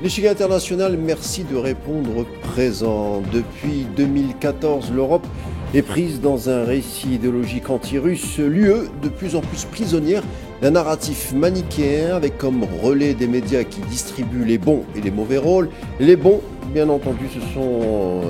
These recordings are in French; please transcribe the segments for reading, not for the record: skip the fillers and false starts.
L'échiquier international, merci de répondre présent. Depuis 2014, l'Europe est prise dans un récit idéologique anti-russe, l'UE de plus en plus prisonnière d'un narratif manichéen avec comme relais des médias qui distribuent les bons et les mauvais rôles. Les bons, bien entendu, ce sont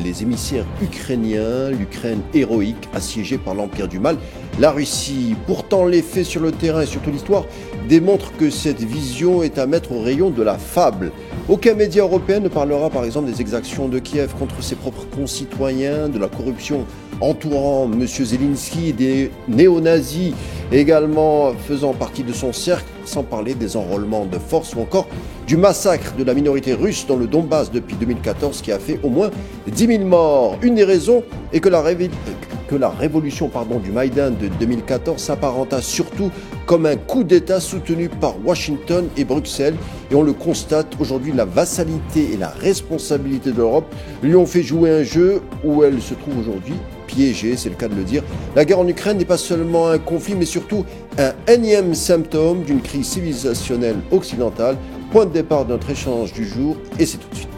les émissaires ukrainiens, l'Ukraine héroïque assiégée par l'Empire du Mal, la Russie. Pourtant, les faits sur le terrain et surtout l'histoire démontrent que cette vision est à mettre au rayon de la fable. Aucun média européen ne parlera par exemple des exactions de Kiev contre ses propres concitoyens, de la corruption entourant M. Zelensky et des néo-nazis également faisant partie de son cercle, sans parler des enrôlements de force ou encore du massacre de la minorité russe dans le Donbass depuis 2014 qui a fait au moins 10 000 morts. Une des raisons est que la révolution du Maïdan de 2014 s'apparenta surtout comme un coup d'État soutenu par Washington et Bruxelles. Et on le constate aujourd'hui, la vassalité et la responsabilité de l'Europe lui ont fait jouer un jeu où elle se trouve aujourd'hui piégée, c'est le cas de le dire. La guerre en Ukraine n'est pas seulement un conflit, mais surtout un énième symptôme d'une crise civilisationnelle occidentale. Point de départ de notre échange du jour, et c'est tout de suite.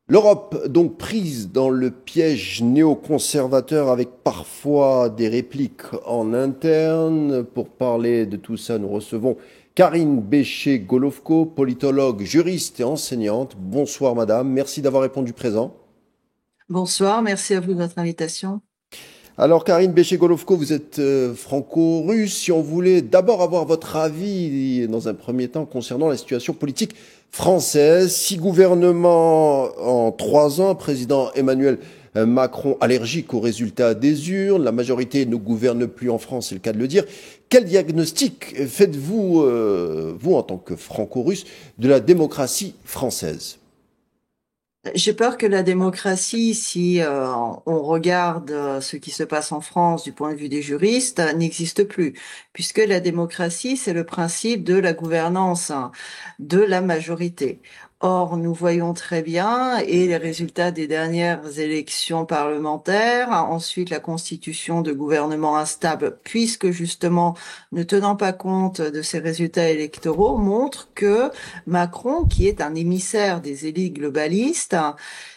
L'Europe, donc prise dans le piège néoconservateur avec parfois des répliques en interne. Pour parler de tout ça, nous recevons Karine Béché-Golovko, politologue, juriste et enseignante. Bonsoir madame, merci d'avoir répondu présent. Bonsoir, merci à vous de votre invitation. Alors Karine Béché-Golovko, vous êtes franco-russe. Si on voulait d'abord avoir votre avis dans un premier temps concernant la situation politique française, 6 gouvernements en 3 ans, président Emmanuel Macron allergique aux résultats des urnes, la majorité ne gouverne plus en France, c'est le cas de le dire. Quel diagnostic faites-vous, vous en tant que franco-russe, de la démocratie française ? J'ai peur que la démocratie, si on regarde ce qui se passe en France du point de vue des juristes, n'existe plus, puisque la démocratie, c'est le principe de la gouvernance de la majorité. Or, nous voyons très bien, et les résultats des dernières élections parlementaires, ensuite la constitution de gouvernements instables, puisque justement, ne tenant pas compte de ces résultats électoraux, montrent que Macron, qui est un émissaire des élites globalistes,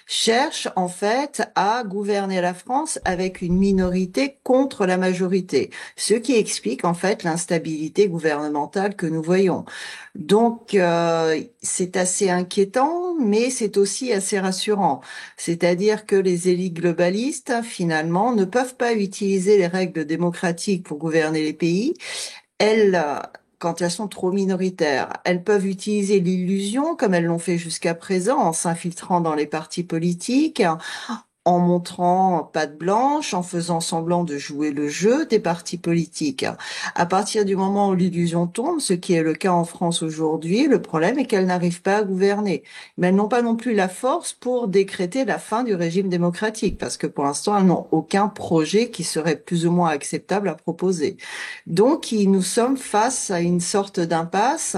cherche en fait à gouverner la France avec une minorité contre la majorité, ce qui explique en fait l'instabilité gouvernementale que nous voyons. Donc c'est assez inquiétant, mais c'est aussi assez rassurant. C'est-à-dire que les élites globalistes, finalement, ne peuvent pas utiliser les règles démocratiques pour gouverner les pays. Elles, quand elles sont trop minoritaires, elles peuvent utiliser l'illusion, comme elles l'ont fait jusqu'à présent, en s'infiltrant dans les partis politiques, en montrant patte blanche, en faisant semblant de jouer le jeu des partis politiques. À partir du moment où l'illusion tombe, ce qui est le cas en France aujourd'hui, le problème est qu'elles n'arrivent pas à gouverner. Mais elles n'ont pas non plus la force pour décréter la fin du régime démocratique, parce que pour l'instant, elles n'ont aucun projet qui serait plus ou moins acceptable à proposer. Donc, nous sommes face à une sorte d'impasse.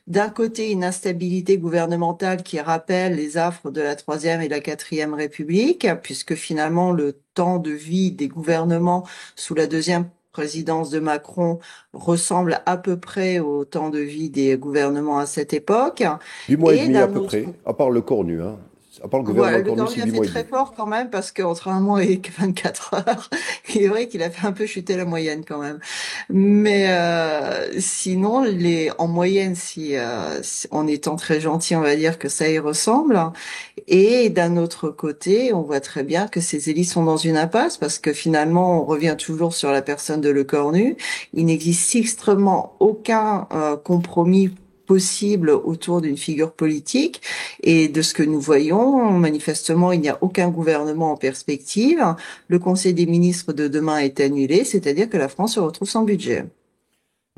D'un côté, une instabilité gouvernementale qui rappelle les affres de la Troisième et la Quatrième République, puisque finalement le temps de vie des gouvernements sous la deuxième présidence de Macron ressemble à peu près au temps de vie des gouvernements à cette époque. 8 mois et Et demi à d'un peu autre près, à part le cornu, hein. À part le voilà, gouvernement le cornu, Cornu c'est a huit fait mois et très demi. fort quand même parce qu'entre un mois et 24 heures, il est vrai qu'il a fait un peu chuter la moyenne quand même. Mais sinon, en moyenne, en étant très gentil, on va dire que ça y ressemble. Et d'un autre côté, on voit très bien que ces élites sont dans une impasse parce que finalement, on revient toujours sur la personne de Le Cornu. Il n'existe extrêmement aucun compromis possible autour d'une figure politique et de ce que nous voyons, manifestement, il n'y a aucun gouvernement en perspective. Le Conseil des ministres de demain est annulé, c'est-à-dire que la France se retrouve sans budget.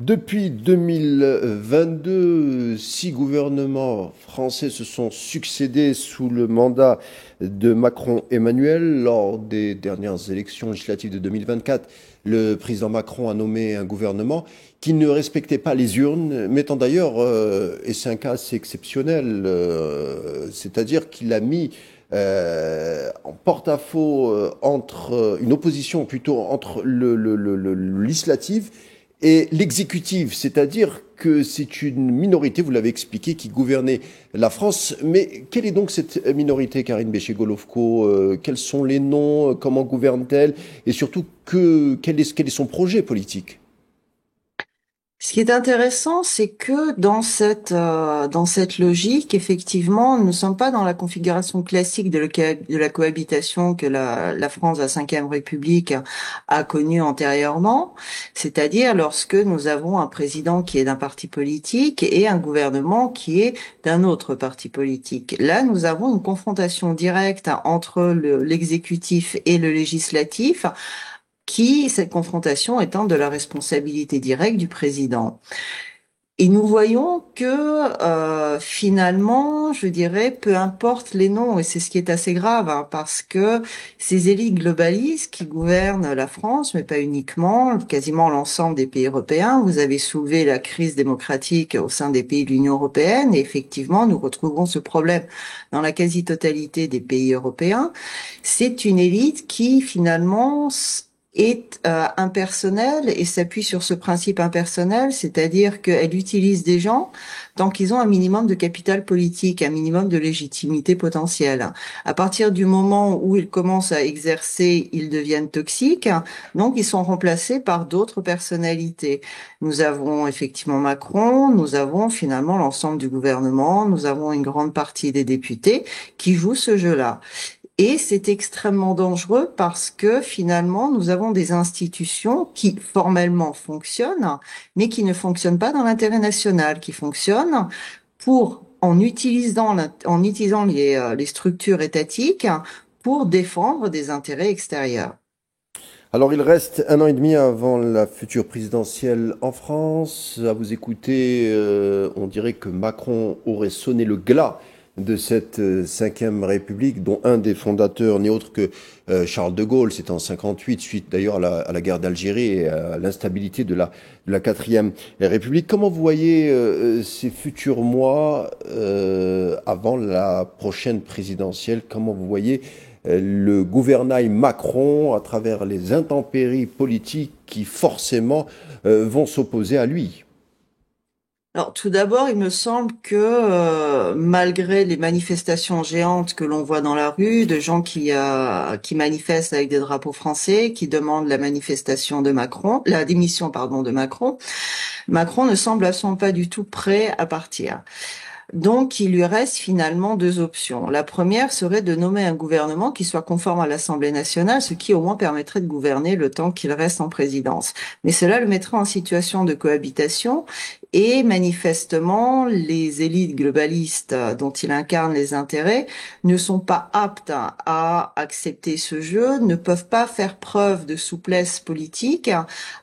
Depuis 2022, 6 gouvernements français se sont succédés sous le mandat de Macron-Emmanuel. Lors des dernières élections législatives de 2024, le président Macron a nommé un gouvernement qui ne respectait pas les urnes, mettant d'ailleurs, et c'est un cas assez exceptionnel, c'est-à-dire qu'il a mis en porte-à-faux entre une opposition plutôt entre le législatif et l'exécutif, c'est-à-dire que c'est une minorité, vous l'avez expliqué, qui gouvernait la France. Mais quelle est donc cette minorité, Karine Béché-Golovko? Quels sont les noms? Comment gouverne-t-elle? Et surtout, quel est son projet politique? Ce qui est intéressant, c'est que dans cette logique, effectivement, nous ne sommes pas dans la configuration classique de la cohabitation que la France de la Cinquième République a connue antérieurement, c'est-à-dire lorsque nous avons un président qui est d'un parti politique et un gouvernement qui est d'un autre parti politique. Là, nous avons une confrontation directe entre l'exécutif et le législatif, cette confrontation étant de la responsabilité directe du président. Et nous voyons que finalement, je dirais, peu importe les noms, et c'est ce qui est assez grave, hein, parce que ces élites globalistes qui gouvernent la France, mais pas uniquement, quasiment l'ensemble des pays européens, vous avez soulevé la crise démocratique au sein des pays de l'Union européenne, et effectivement, nous retrouvons ce problème dans la quasi-totalité des pays européens. C'est une élite qui finalement est impersonnelle et s'appuie sur ce principe impersonnel, c'est-à-dire qu'elle utilise des gens tant qu'ils ont un minimum de capital politique, un minimum de légitimité potentielle. À partir du moment où ils commencent à exercer, ils deviennent toxiques, donc ils sont remplacés par d'autres personnalités. Nous avons effectivement Macron, nous avons finalement l'ensemble du gouvernement, nous avons une grande partie des députés qui jouent ce jeu-là. Et c'est extrêmement dangereux parce que finalement, nous avons des institutions qui formellement fonctionnent, mais qui ne fonctionnent pas dans l'intérêt national, qui fonctionnent en utilisant les structures étatiques pour défendre des intérêts extérieurs. Alors, il reste un an et demi avant la future présidentielle en France. À vous écouter, on dirait que Macron aurait sonné le glas de cette cinquième République, dont un des fondateurs n'est autre que Charles de Gaulle. C'est en 58, suite d'ailleurs à la guerre d'Algérie et à l'instabilité de la quatrième République. Comment vous voyez ces futurs mois avant la prochaine présidentielle? Comment vous voyez le gouvernail Macron à travers les intempéries politiques qui forcément vont s'opposer à lui? Alors, tout d'abord, il me semble que malgré les manifestations géantes que l'on voit dans la rue, de gens qui manifestent avec des drapeaux français, qui demandent la manifestation de Macron, la démission, pardon, de Macron, Macron ne semble absolument pas du tout prêt à partir. Donc, il lui reste finalement deux options. La première serait de nommer un gouvernement qui soit conforme à l'Assemblée nationale, ce qui au moins permettrait de gouverner le temps qu'il reste en présidence. Mais cela le mettrait en situation de cohabitation et manifestement, les élites globalistes dont il incarne les intérêts ne sont pas aptes à accepter ce jeu, ne peuvent pas faire preuve de souplesse politique,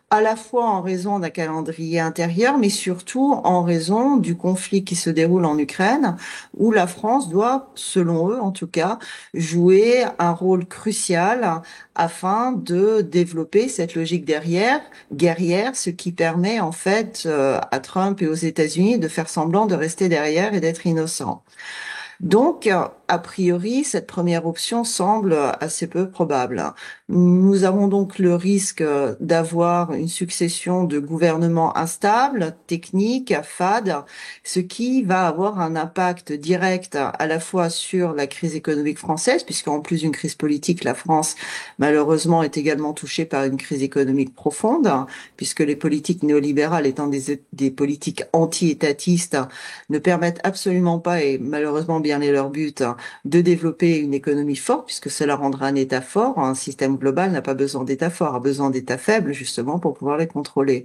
à la fois en raison d'un calendrier intérieur, mais surtout en raison du conflit qui se déroule en Ukraine, où la France doit, selon eux en tout cas, jouer un rôle crucial afin de développer cette logique guerrière, ce qui permet en fait à Trump et aux États-Unis de faire semblant de rester derrière et d'être innocents. Donc, a priori, cette première option semble assez peu probable. Nous avons donc le risque d'avoir une succession de gouvernements instables, techniques, fades, ce qui va avoir un impact direct à la fois sur la crise économique française, puisqu'en plus d'une crise politique, la France, malheureusement, est également touchée par une crise économique profonde, puisque les politiques néolibérales étant des politiques anti-étatistes ne permettent absolument pas, et malheureusement bien est leur but, de développer une économie forte, puisque cela rendra un État fort. Un système global n'a pas besoin d'État fort, a besoin d'États faibles, justement, pour pouvoir les contrôler.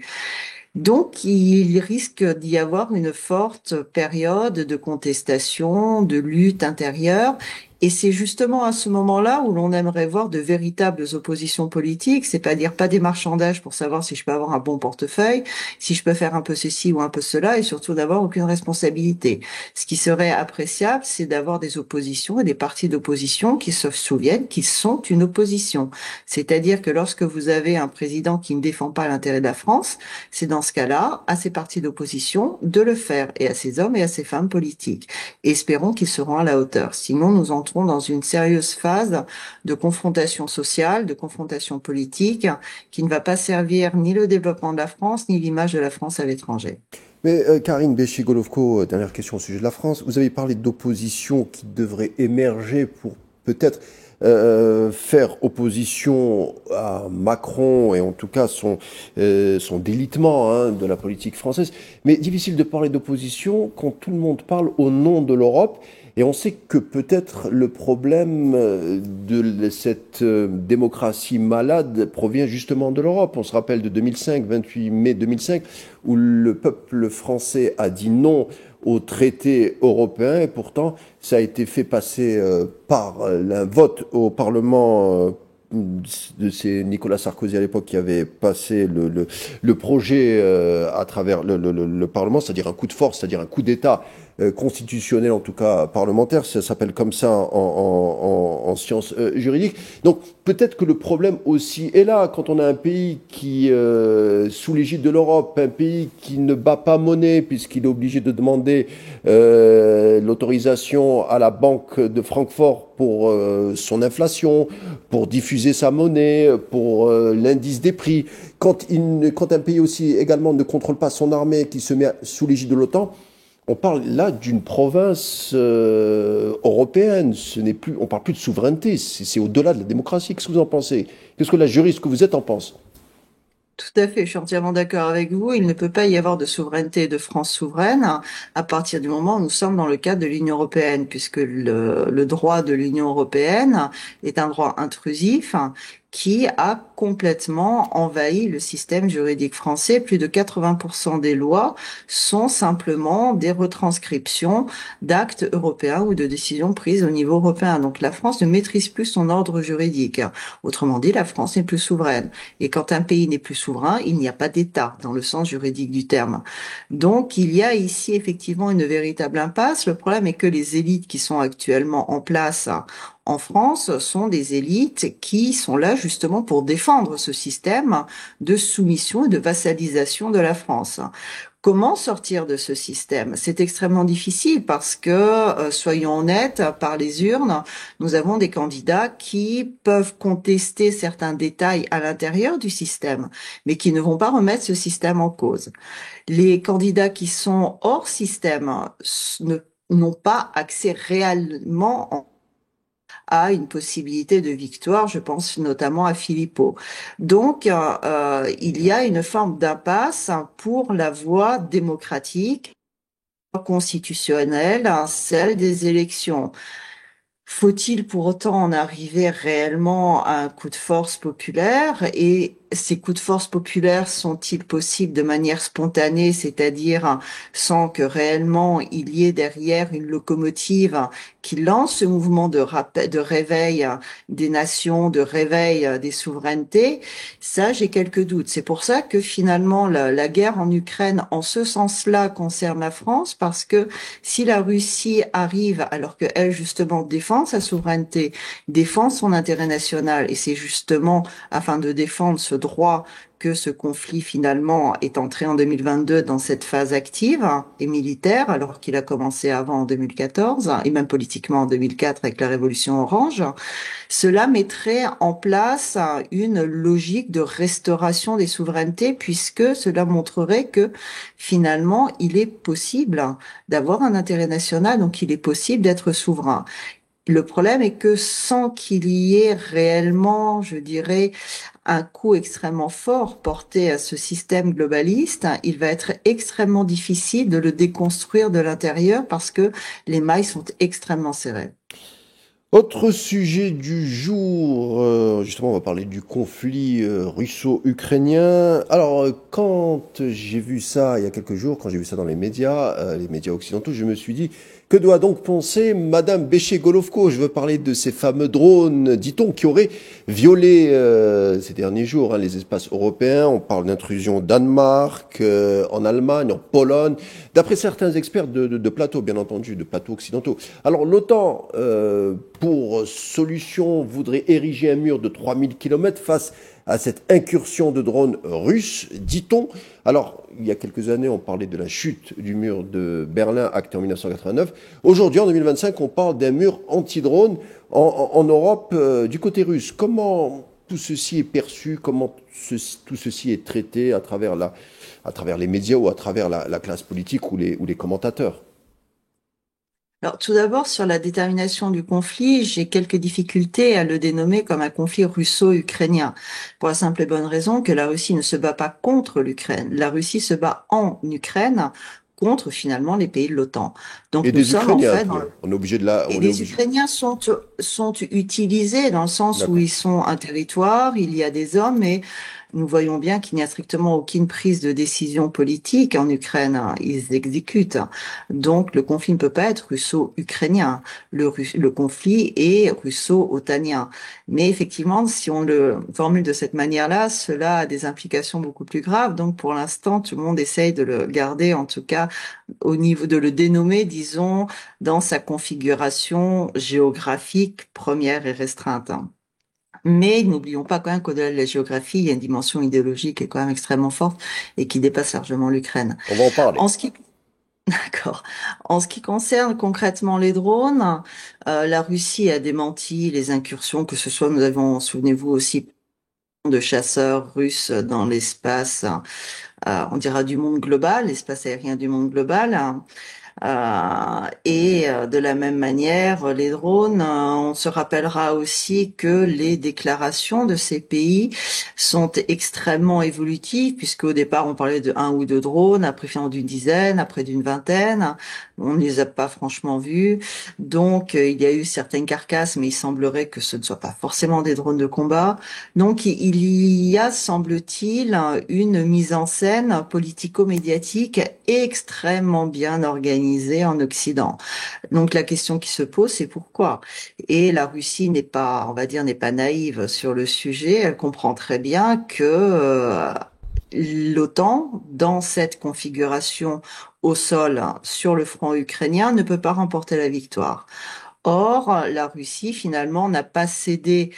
Donc, il risque d'y avoir une forte période de contestation, de lutte intérieure. Et c'est justement à ce moment-là où l'on aimerait voir de véritables oppositions politiques, c'est-à-dire pas des marchandages pour savoir si je peux avoir un bon portefeuille, si je peux faire un peu ceci ou un peu cela, et surtout d'avoir aucune responsabilité. Ce qui serait appréciable, c'est d'avoir des oppositions et des partis d'opposition qui se souviennent qu'ils sont une opposition. C'est-à-dire que lorsque vous avez un président qui ne défend pas l'intérêt de la France, c'est dans ce cas-là, à ces partis d'opposition, de le faire, et à ces hommes et à ces femmes politiques. Et espérons qu'ils seront à la hauteur. Sinon, nous entrons dans une sérieuse phase de confrontation sociale, de confrontation politique, qui ne va pas servir ni le développement de la France, ni l'image de la France à l'étranger. Mais Karine Béché-Golovko, dernière question au sujet de la France. Vous avez parlé d'opposition qui devrait émerger pour peut-être faire opposition à Macron et en tout cas son délitement hein, de la politique française. Mais difficile de parler d'opposition quand tout le monde parle au nom de l'Europe. Et on sait que peut-être le problème de cette démocratie malade provient justement de l'Europe. On se rappelle de 2005, 28 mai 2005, où le peuple français a dit non au traité européen et pourtant ça a été fait passer par un vote au Parlement c'est Nicolas Sarkozy à l'époque qui avait passé le projet à travers le Parlement, c'est-à-dire un coup de force, c'est-à-dire un coup d'État constitutionnel, en tout cas parlementaire, ça s'appelle comme ça en sciences juridiques. Donc peut-être que le problème aussi est là, quand on a un pays qui, sous l'égide de l'Europe, un pays qui ne bat pas monnaie, puisqu'il est obligé de demander l'autorisation à la Banque de Francfort pour son inflation, pour diffuser sa monnaie, pour l'indice des prix. Quand un pays aussi également ne contrôle pas son armée, qui se met sous l'égide de l'OTAN, on parle là d'une province européenne. On parle plus de souveraineté. C'est au-delà de la démocratie. Qu'est-ce que vous en pensez? Qu'est-ce que la juriste que vous êtes en pense? Tout à fait, je suis entièrement d'accord avec vous. Il ne peut pas y avoir de souveraineté de France souveraine à partir du moment où nous sommes dans le cadre de l'Union européenne, puisque le droit de l'Union européenne est un droit intrusif qui a complètement envahi le système juridique français. Plus de 80% des lois sont simplement des retranscriptions d'actes européens ou de décisions prises au niveau européen. Donc la France ne maîtrise plus son ordre juridique. Autrement dit, la France n'est plus souveraine. Et quand un pays n'est plus souverain, il n'y a pas d'État dans le sens juridique du terme. Donc il y a ici effectivement une véritable impasse. Le problème est que les élites qui sont actuellement en place en France sont des élites qui sont là justement pour défendre ce système de soumission et de vassalisation de la France. Comment sortir de ce système? C'est extrêmement difficile parce que, soyons honnêtes, par les urnes, nous avons des candidats qui peuvent contester certains détails à l'intérieur du système, mais qui ne vont pas remettre ce système en cause. Les candidats qui sont hors système n'ont pas accès réellement à une possibilité de victoire, je pense notamment à Philippot. Donc, il y a une forme d'impasse pour la voie démocratique, constitutionnelle, celle des élections. Faut-il pour autant en arriver réellement à un coup de force populaire? Et ces coups de force populaires sont-ils possibles de manière spontanée, c'est-à-dire sans que réellement il y ait derrière une locomotive qui lance ce mouvement de rappel, de réveil des nations, de réveil des souverainetés? Ça, j'ai quelques doutes. C'est pour ça que finalement la guerre en Ukraine, en ce sens-là, concerne la France, parce que si la Russie arrive, alors qu'elle justement défend sa souveraineté, défend son intérêt national, et c'est justement afin de défendre ce droit que ce conflit finalement est entré en 2022 dans cette phase active et militaire, alors qu'il a commencé avant en 2014, et même politiquement en 2004 avec la révolution orange. Cela mettrait en place une logique de restauration des souverainetés, puisque cela montrerait que finalement il est possible d'avoir un intérêt national, donc il est possible d'être souverain. Le problème est que sans qu'il y ait réellement, je dirais, un coup extrêmement fort porté à ce système globaliste, il va être extrêmement difficile de le déconstruire de l'intérieur parce que les mailles sont extrêmement serrées. Autre sujet du jour, justement, on va parler du conflit russo-ukrainien. Alors, quand j'ai vu ça il y a quelques jours, quand j'ai vu ça dans les médias occidentaux, je me suis dit, que doit donc penser Madame Béché-Golovko? Je veux parler de ces fameux drones, dit-on, qui auraient violé ces derniers jours hein, les espaces européens. On parle d'intrusion au Danemark, en Allemagne, en Pologne, d'après certains experts de plateaux, bien entendu, de plateaux occidentaux. Alors, l'OTAN, pour solution, voudrait ériger un mur de 3000 km face à cette incursion de drones russes, dit-on. Alors, il y a quelques années, on parlait de la chute du mur de Berlin, acté en 1989. Aujourd'hui, en 2025, on parle d'un mur anti-drone en Europe du côté russe. Comment tout ceci est perçu, comment tout ceci est traité à travers les médias ou à travers la classe politique ou les commentateurs? Alors, tout d'abord, sur la détermination du conflit, j'ai quelques difficultés à le dénommer comme un conflit russo-ukrainien, pour la simple et bonne raison que la Russie ne se bat pas contre l'Ukraine. La Russie se bat en Ukraine contre finalement les pays de l'OTAN. Et Donc nous des sommes en Ukrainiens un fait dans peu. le... On est obligé de la, Et on est les obligé. Ukrainiens sont utilisés dans le sens où D'accord. ils sont un territoire, il y a des hommes, mais nous voyons bien qu'il n'y a strictement aucune prise de décision politique en Ukraine, hein. Ils exécutent. Donc le conflit ne peut pas être russo-ukrainien. Le conflit est russo-otanien. Mais effectivement, si on le formule de cette manière-là, cela a des implications beaucoup plus graves. Donc pour l'instant, tout le monde essaye de le garder, en tout cas au niveau de le dénommer, disons, dans sa configuration géographique première et restreinte, hein. Mais n'oublions pas quand même qu'au-delà de la géographie, il y a une dimension idéologique qui est quand même extrêmement forte et qui dépasse largement l'Ukraine. On va en parler. En ce qui, d'accord. En ce qui concerne concrètement les drones, la Russie a démenti les incursions, que ce soit, nous avons, souvenez-vous aussi, de chasseurs russes dans l'espace, on dira du monde global, l'espace aérien du monde global, hein. De la même manière, les drones, on se rappellera aussi que les déclarations de ces pays sont extrêmement évolutives, puisque au départ on parlait de un ou deux drones, après finalement d'une dizaine, après d'une vingtaine. On ne les a pas franchement vus. Donc il y a eu certaines carcasses, mais il semblerait que ce ne soit pas forcément des drones de combat. Donc il y a, semble-t-il, une mise en scène politico-médiatique extrêmement bien organisée en Occident. Donc la question qui se pose, c'est pourquoi? Et la Russie n'est pas, on va dire, n'est pas naïve sur le sujet. Elle comprend très bien que l'OTAN, dans cette configuration au sol, hein, sur le front ukrainien, ne peut pas remporter la victoire. Or, la Russie, finalement, n'a pas cédé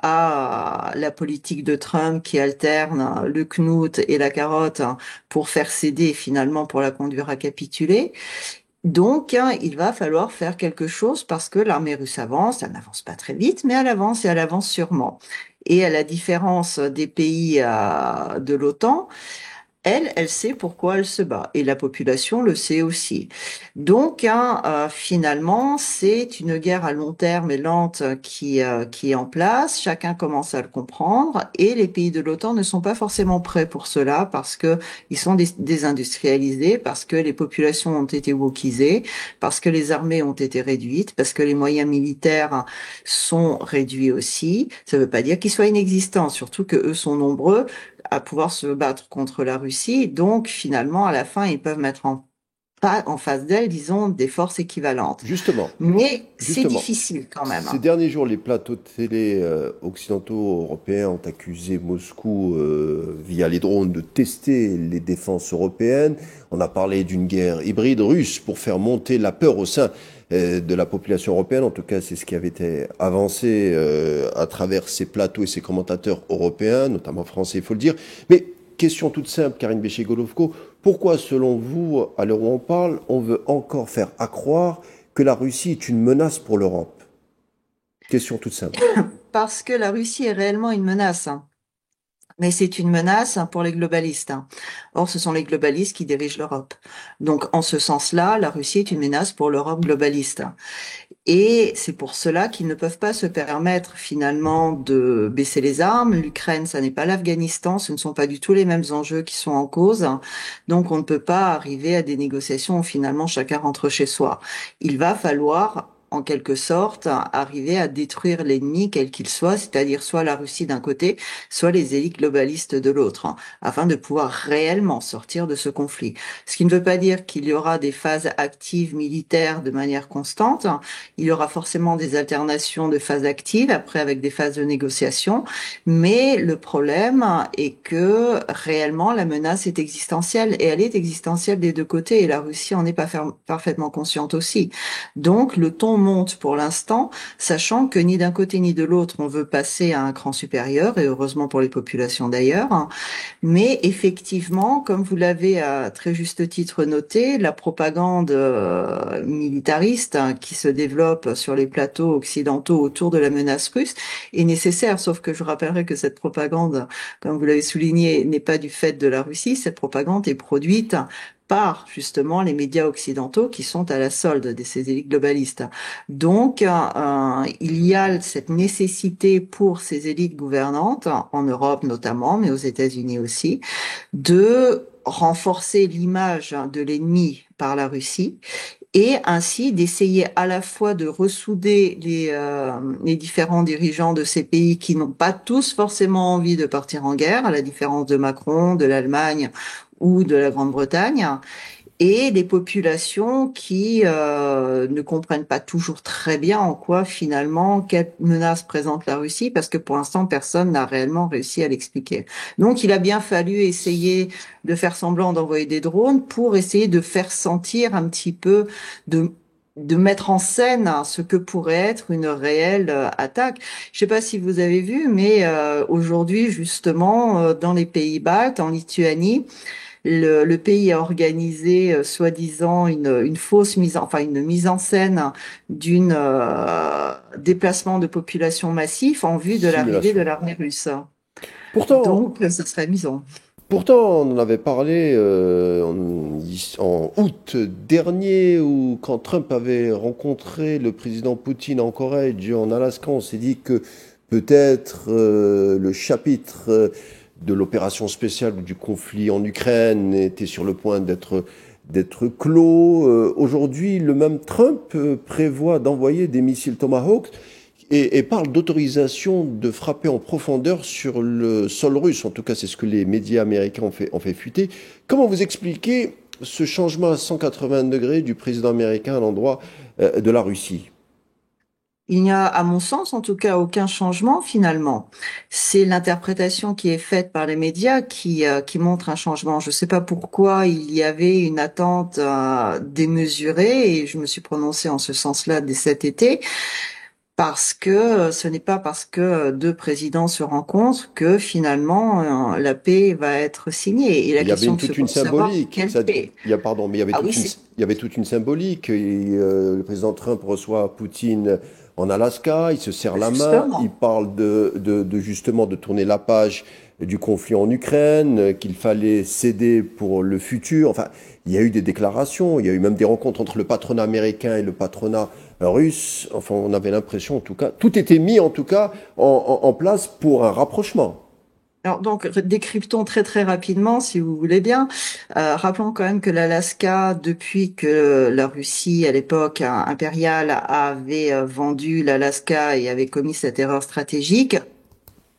à la politique de Trump qui alterne le knout et la carotte pour faire céder, finalement, pour la conduire à capituler. Donc, hein, il va falloir faire quelque chose parce que l'armée russe avance, elle n'avance pas très vite, mais elle avance et elle avance sûrement. Et à la différence des pays de l'OTAN, elle sait pourquoi elle se bat et la population le sait aussi. Donc, hein, finalement, c'est une guerre à long terme et lente qui est en place. Chacun commence à le comprendre et les pays de l'OTAN ne sont pas forcément prêts pour cela parce que ils sont désindustrialisés, parce que les populations ont été wokisées, parce que les armées ont été réduites, parce que les moyens militaires sont réduits aussi. Ça ne veut pas dire qu'ils soient inexistants, surtout que eux sont nombreux à pouvoir se battre contre la Russie. Donc, finalement, à la fin, ils peuvent mettre en face d'elle, disons, des forces équivalentes. Justement, Mais c'est justement, difficile quand même, ces hein. derniers jours, les plateaux de télé occidentaux européens ont accusé Moscou, via les drones, de tester les défenses européennes. On a parlé d'une guerre hybride russe pour faire monter la peur au sein de la population européenne. En tout cas, c'est ce qui avait été avancé à travers ces plateaux et ces commentateurs européens, notamment français, il faut le dire. Mais question toute simple, Karine Béché-Golovko, pourquoi, selon vous, à l'heure où on parle, on veut encore faire accroire que la Russie est une menace pour l'Europe? Question toute simple. Parce que la Russie est réellement une menace, hein. Mais c'est une menace, hein, pour les globalistes, hein. Or, ce sont les globalistes qui dirigent l'Europe. Donc, en ce sens-là, la Russie est une menace pour l'Europe globaliste. Et c'est pour cela qu'ils ne peuvent pas se permettre finalement de baisser les armes. L'Ukraine, ça n'est pas l'Afghanistan, ce ne sont pas du tout les mêmes enjeux qui sont en cause. Donc on ne peut pas arriver à des négociations où finalement chacun rentre chez soi. Il va falloir en quelque sorte arriver à détruire l'ennemi quel qu'il soit, c'est-à-dire soit la Russie d'un côté, soit les élites globalistes de l'autre, hein, afin de pouvoir réellement sortir de ce conflit. Ce qui ne veut pas dire qu'il y aura des phases actives militaires de manière constante. Il y aura forcément des alternations de phases actives, après avec des phases de négociation, mais le problème est que réellement la menace est existentielle et elle est existentielle des deux côtés et la Russie en est pas parfaitement consciente aussi. Donc le ton monte pour l'instant, sachant que ni d'un côté ni de l'autre, on veut passer à un cran supérieur, et heureusement pour les populations d'ailleurs. Mais effectivement, comme vous l'avez à très juste titre noté, la propagande militariste qui se développe sur les plateaux occidentaux autour de la menace russe est nécessaire. Sauf que je rappellerai que cette propagande, comme vous l'avez souligné, n'est pas du fait de la Russie. Cette propagande est produite par justement les médias occidentaux qui sont à la solde de ces élites globalistes. Donc, il y a cette nécessité pour ces élites gouvernantes, en Europe notamment, mais aux États-Unis aussi, de renforcer l'image de l'ennemi par la Russie et ainsi d'essayer à la fois de ressouder les différents dirigeants de ces pays qui n'ont pas tous forcément envie de partir en guerre, à la différence de Macron, de l'Allemagne ou de la Grande-Bretagne, et les populations qui ne comprennent pas toujours très bien en quoi finalement quelle menace présente la Russie, parce que pour l'instant personne n'a réellement réussi à l'expliquer. Donc il a bien fallu essayer de faire semblant d'envoyer des drones pour essayer de faire sentir un petit peu de mettre en scène ce que pourrait être une réelle attaque. Je sais pas si vous avez vu, mais aujourd'hui justement dans les pays baltes, en Lituanie, le pays a organisé, soi-disant, une fausse enfin une mise en scène d'une déplacement de population massif en vue de l'arrivée de Simulation. l'armée russe. Pourtant, Donc, ça serait amusant. pourtant, on en avait parlé en août dernier, où quand Trump avait rencontré le président Poutine en Corée, en Alaska, on s'est dit que peut-être le chapitre de l'opération spéciale ou du conflit en Ukraine était sur le point d'être clos. Aujourd'hui, le même Trump prévoit d'envoyer des missiles Tomahawk et parle d'autorisation de frapper en profondeur sur le sol russe. En tout cas, c'est ce que les médias américains ont fait fuiter. Comment vous expliquez ce changement à 180 degrés du président américain à l'endroit de la Russie? Il n'y a, à mon sens, en tout cas, aucun changement finalement. C'est l'interprétation qui est faite par les médias qui montre un changement. Je ne sais pas pourquoi il y avait une attente démesurée, et je me suis prononcée en ce sens-là dès cet été, parce que ce n'est pas parce que deux présidents se rencontrent que finalement la paix va être signée. Et la Il y avait question que se toute une pose, savoir symbolique. quelle paix. Pardon, mais Ah oui, il y avait toute une symbolique. Le président Trump reçoit Poutine en Alaska, il se serre la main, il justement. parle justement de tourner la page du conflit en Ukraine, qu'il fallait céder pour le futur. Enfin, il y a eu des déclarations, il y a eu même des rencontres entre le patronat américain et le patronat russe. Enfin, on avait l'impression, en tout cas, tout était mis en tout cas en place pour un rapprochement. Alors donc décryptons très très rapidement, si vous voulez bien. Rappelons quand même que l'Alaska, depuis que la Russie à l'époque impériale avait vendu l'Alaska et avait commis cette erreur stratégique,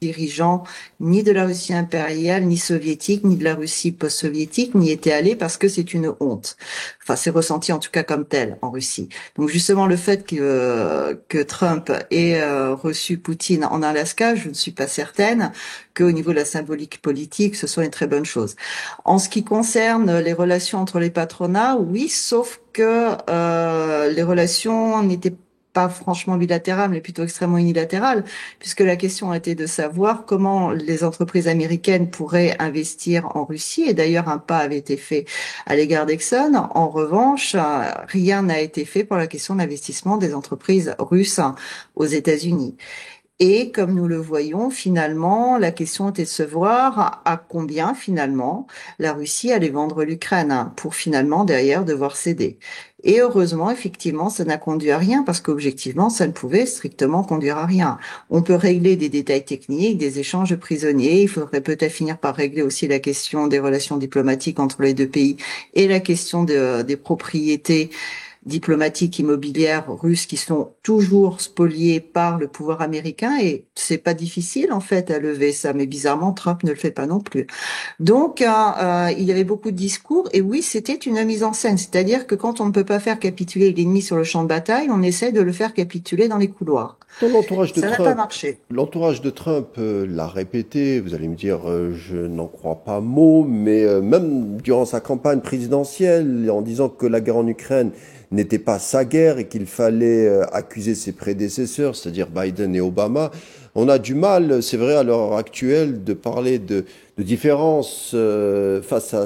dirigeants ni de la Russie impériale, ni soviétique, ni de la Russie post-soviétique n'y étaient allés parce que c'est une honte. Enfin, c'est ressenti en tout cas comme tel en Russie. Donc justement, le fait que Trump ait reçu Poutine en Alaska, je ne suis pas certaine qu'au niveau de la symbolique politique, ce soit une très bonne chose. En ce qui concerne les relations entre les patronats, oui, sauf que les relations n'étaient pas franchement bilatérales, mais plutôt extrêmement unilatérales, puisque la question était de savoir comment les entreprises américaines pourraient investir en Russie. Et d'ailleurs, un pas avait été fait à l'égard d'Exxon. En revanche, rien n'a été fait pour la question d'investissement des entreprises russes aux États-Unis. Et comme nous le voyons, finalement, la question était de se voir à combien, finalement, la Russie allait vendre l'Ukraine pour finalement, derrière, devoir céder. Et heureusement, effectivement, ça n'a conduit à rien parce qu'objectivement, ça ne pouvait strictement conduire à rien. On peut régler des détails techniques, des échanges de prisonniers. Il faudrait peut-être finir par régler aussi la question des relations diplomatiques entre les deux pays et la question des propriétés diplomatiques immobilières russes qui sont toujours spoliées par le pouvoir américain, et c'est pas difficile en fait à lever ça, mais bizarrement Trump ne le fait pas non plus. Donc il y avait beaucoup de discours, et oui, c'était une mise en scène, c'est-à-dire que quand on ne peut pas faire capituler l'ennemi sur le champ de bataille, on essaie de le faire capituler dans les couloirs. Dans Ça n'a pas marché. L'entourage de Trump l'a répété, vous allez me dire, je n'en crois pas mot, mais même durant sa campagne présidentielle, en disant que la guerre en Ukraine n'était pas sa guerre et qu'il fallait accuser ses prédécesseurs, c'est-à-dire Biden et Obama. On a du mal, c'est vrai, à l'heure actuelle, de parler de différences face à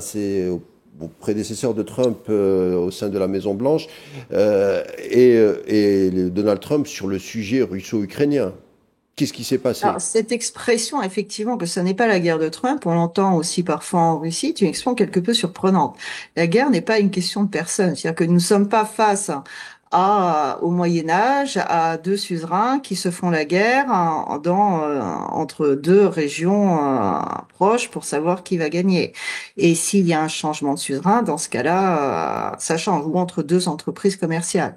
aux prédécesseurs de Trump au sein de la Maison-Blanche Donald Trump sur le sujet russo-ukrainien. Qu'est-ce qui s'est passé? Alors, cette expression, effectivement, que ce n'est pas la guerre de Trump, on l'entend aussi parfois en Russie, est une expression quelque peu surprenante. La guerre n'est pas une question de personne, c'est-à-dire que nous ne sommes pas face au Moyen Âge, à deux suzerains qui se font la guerre entre deux régions proches pour savoir qui va gagner. Et s'il y a un changement de suzerain, dans ce cas-là, ça change, ou entre deux entreprises commerciales.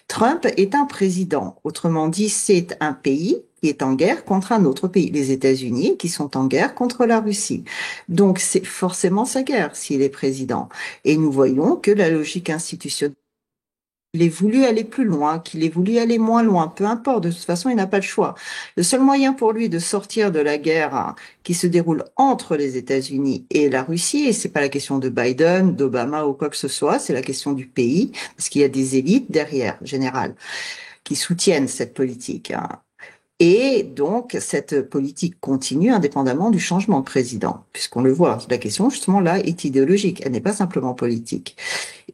Trump est un président. Autrement dit, c'est un pays qui est en guerre contre un autre pays, les États-Unis, qui sont en guerre contre la Russie. Donc, c'est forcément sa guerre s'il est président. Et nous voyons que la logique institutionnelle, il ait voulu aller plus loin, qu'il ait voulu aller moins loin, peu importe, de toute façon, il n'a pas le choix. Le seul moyen pour lui de sortir de la guerre qui se déroule entre les États-Unis et la Russie, et c'est pas la question de Biden, d'Obama ou quoi que ce soit, c'est la question du pays, parce qu'il y a des élites derrière, générales, qui soutiennent cette politique. Et donc, cette politique continue indépendamment du changement de président, puisqu'on le voit. La question, justement, là, est idéologique. Elle n'est pas simplement politique.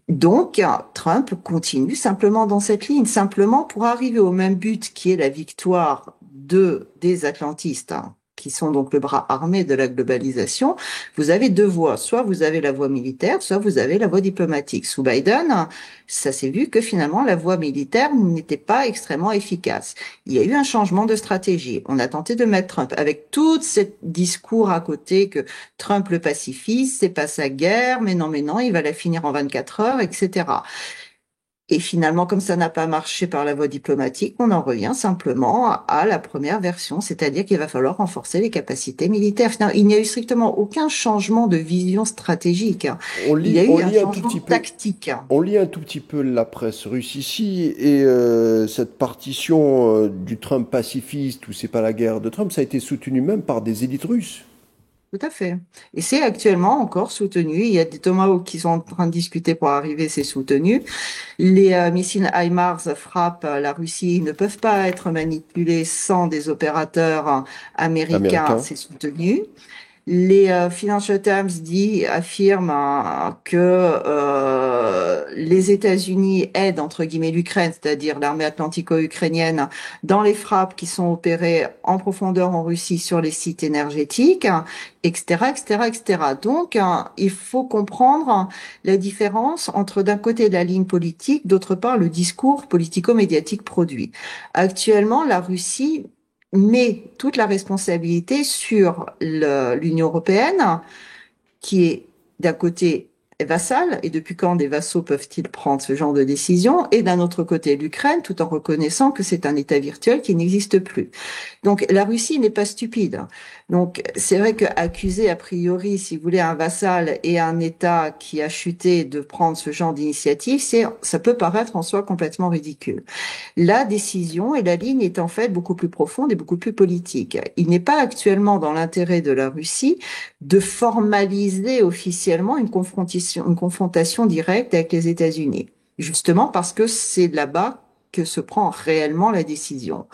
Donc, Trump continue simplement dans cette ligne, simplement pour arriver au même but qui est la victoire des atlantistes, qui sont donc le bras armé de la globalisation. Vous avez deux voies. Soit vous avez la voie militaire, soit vous avez la voie diplomatique. Sous Biden, ça s'est vu que finalement la voie militaire n'était pas extrêmement efficace. Il y a eu un changement de stratégie. On a tenté de mettre Trump avec tout ce discours à côté que Trump le pacifiste, c'est pas sa guerre, mais non, il va la finir en 24 heures, etc. Et finalement, comme ça n'a pas marché par la voie diplomatique, on en revient simplement à la première version, c'est-à-dire qu'il va falloir renforcer les capacités militaires. Finalement, il n'y a eu strictement aucun changement de vision stratégique. Il y a On eu un lit un tout changement petit peu, tactique. on lit un tout petit peu la presse russe ici et cette partition du Trump pacifiste où c'est pas la guerre de Trump, ça a été soutenu même par des élites russes. Tout à fait. Et c'est actuellement encore soutenu. Il y a des Tomahawks qui sont en train de discuter pour arriver, c'est soutenu. Les missiles HIMARS frappent la Russie, ils ne peuvent pas être manipulés sans des opérateurs américains, Américains. c'est soutenu. Les Financial Times affirment que les États-Unis aident entre guillemets l'Ukraine, c'est-à-dire l'armée atlantico-ukrainienne, dans les frappes qui sont opérées en profondeur en Russie sur les sites énergétiques, etc., etc., etc. Donc, il faut comprendre la différence entre d'un côté la ligne politique, d'autre part le discours politico-médiatique produit. Actuellement, la Russie met toute la responsabilité sur l'Union européenne, qui est d'un côté vassale, et depuis quand des vassaux peuvent-ils prendre ce genre de décision, et d'un autre côté l'Ukraine, tout en reconnaissant que c'est un État virtuel qui n'existe plus. Donc la Russie n'est pas stupide. Donc c'est vrai que accuser a priori, si vous voulez, un vassal et un État qui a chuté de prendre ce genre d'initiative, ça peut paraître en soi complètement ridicule. La décision et la ligne est en fait beaucoup plus profonde et beaucoup plus politique. Il n'est pas actuellement dans l'intérêt de la Russie de formaliser officiellement une confrontation directe avec les États-Unis, justement parce que c'est là-bas que se prend réellement la décision.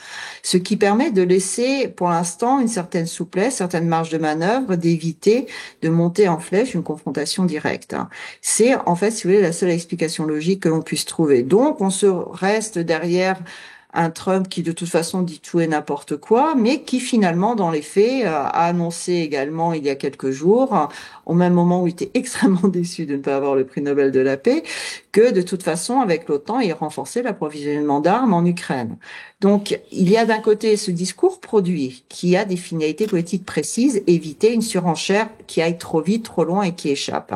Ce qui permet de laisser, pour l'instant, une certaine souplesse, certaine marge de manœuvre, d'éviter de monter en flèche une confrontation directe. C'est, en fait, si vous voulez, la seule explication logique que l'on puisse trouver. Donc, on se reste derrière un Trump qui de toute façon dit tout et n'importe quoi, mais qui finalement, dans les faits, a annoncé également il y a quelques jours, au même moment où il était extrêmement déçu de ne pas avoir le prix Nobel de la paix, que de toute façon, avec l'OTAN, il renforçait l'approvisionnement d'armes en Ukraine. Donc, il y a d'un côté ce discours produit qui a des finalités politiques précises, éviter une surenchère qui aille trop vite, trop loin et qui échappe.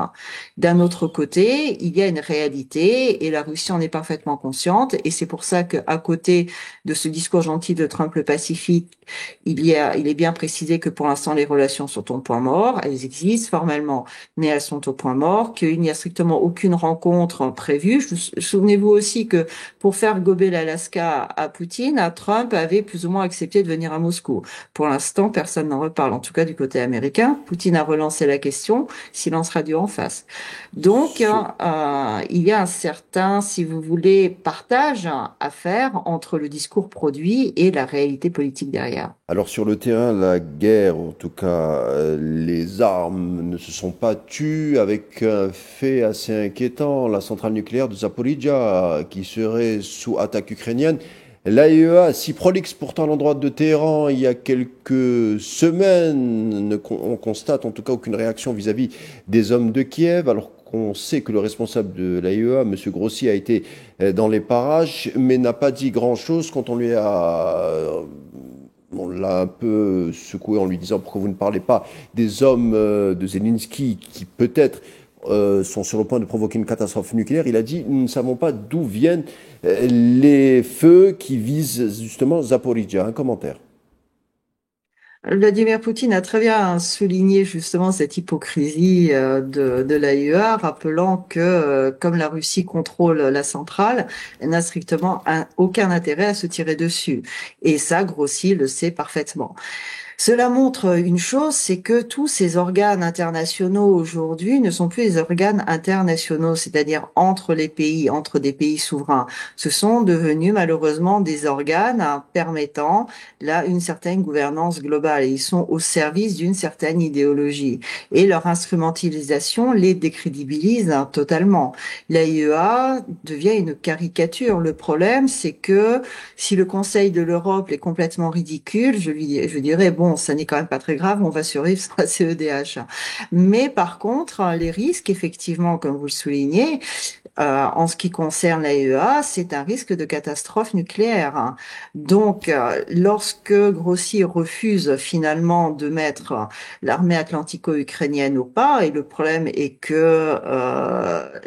D'un autre côté, il y a une réalité et la Russie en est parfaitement consciente et c'est pour ça qu'à côté de ce discours gentil de Trump le Pacifique, il est bien précisé que pour l'instant les relations sont au point mort, elles existent formellement, mais elles sont au point mort, qu'il n'y a strictement aucune rencontre prévue. Souvenez-vous aussi que pour faire gober l'Alaska à Poutine, Poutine, Trump avait plus ou moins accepté de venir à Moscou. Pour l'instant, personne n'en reparle, en tout cas du côté américain. Poutine a relancé la question, silence radio en face. Donc, Sur- il y a un certain, si vous voulez, partage à faire entre le discours produit et la réalité politique derrière. Alors sur le terrain, la guerre, en tout cas, les armes ne se sont pas tues avec un fait assez inquiétant, la centrale nucléaire de Zaporizhzhia qui serait sous attaque ukrainienne. L'AIEA, si prolixe pourtant à l'endroit de Téhéran il y a quelques semaines, on constate en tout cas aucune réaction vis-à-vis des hommes de Kiev, alors qu'on sait que le responsable de l'AIEA, M. Grossi, a été dans les parages, mais n'a pas dit grand-chose quand on lui a on l'a un peu secoué en lui disant pourquoi vous ne parlez pas des hommes de Zelensky qui peut-être sont sur le point de provoquer une catastrophe nucléaire. Il a dit nous ne savons pas d'où viennent les feux qui visent justement Zaporizhzhia. Un commentaire. Vladimir Poutine a très bien souligné justement cette hypocrisie de l'AIEA, rappelant que comme la Russie contrôle la centrale, elle n'a strictement aucun intérêt à se tirer dessus. Et ça, Grossi le sait parfaitement. Cela montre une chose, c'est que tous ces organes internationaux aujourd'hui ne sont plus des organes internationaux, c'est-à-dire entre les pays, entre des pays souverains. Ce sont devenus malheureusement des organes permettant là une certaine gouvernance globale et ils sont au service d'une certaine idéologie. Et leur instrumentalisation les décrédibilise totalement. L'AIEA devient une caricature. Le problème, c'est que si le Conseil de l'Europe est complètement ridicule, je dirais, bon, ça n'est quand même pas très grave, on va survivre sans la CEDH. Mais par contre, les risques, effectivement, comme vous le soulignez, en ce qui concerne l'AEA, c'est un risque de catastrophe nucléaire. Donc, lorsque Grossi refuse finalement de mettre l'armée atlantico-ukrainienne au pas, et le problème est que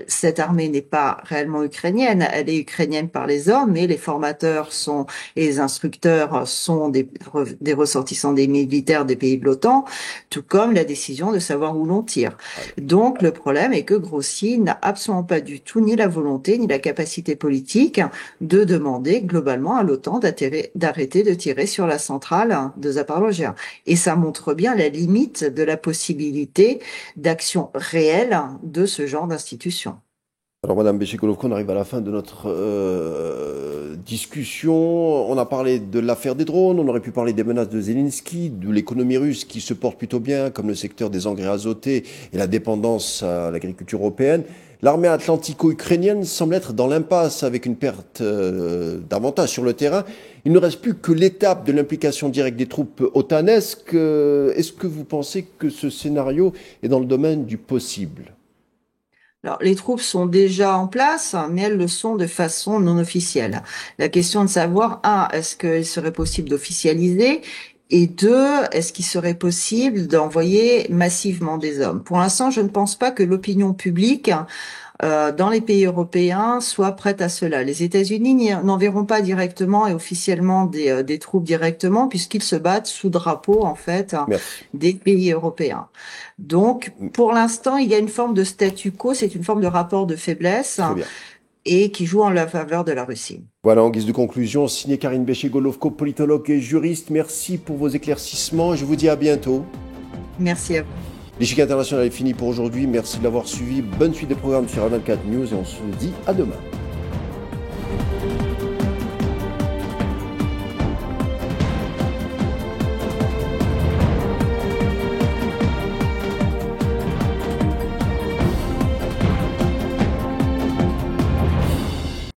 cette armée n'est pas réellement ukrainienne, elle est ukrainienne par les hommes, mais les formateurs sont et les instructeurs sont des ressortissants des militaires des pays de l'OTAN, tout comme la décision de savoir où l'on tire. Donc, le problème est que Grossi n'a absolument pas du tout ni la volonté ni la capacité politique de demander globalement à l'OTAN d'arrêter de tirer sur la centrale de Zaporozhye. Et ça montre bien la limite de la possibilité d'action réelle de ce genre d'institution. Alors, Madame Béché-Golovko, on arrive à la fin de notre discussion. On a parlé de l'affaire des drones, on aurait pu parler des menaces de Zelensky, de l'économie russe qui se porte plutôt bien, comme le secteur des engrais azotés et la dépendance à l'agriculture européenne. L'armée atlantico-ukrainienne semble être dans l'impasse avec une perte d'avantages sur le terrain. Il ne reste plus que l'étape de l'implication directe des troupes otanesques. Est-ce que vous pensez que ce scénario est dans le domaine du possible ? Alors, les troupes sont déjà en place, mais elles le sont de façon non officielle. La question de savoir, un, est-ce qu'il serait possible d'officialiser? Et deux, est-ce qu'il serait possible d'envoyer massivement des hommes? Pour l'instant, je ne pense pas que l'opinion publique dans les pays européens soit prête à cela. Les États-Unis n'enverront pas directement et officiellement des troupes directement puisqu'ils se battent sous drapeau en fait Merci. des pays européens. Donc, pour l'instant, il y a une forme de statu quo, c'est une forme de rapport de faiblesse Très bien. et qui joue en la faveur de la Russie. Voilà, en guise de conclusion, signé Karine Béché-Golovko, politologue et juriste. Merci pour vos éclaircissements. Je vous dis à bientôt. Merci à vous. L'échiquier international est fini pour aujourd'hui. Merci de l'avoir suivi. Bonne suite des programmes sur A24 News et on se dit à demain.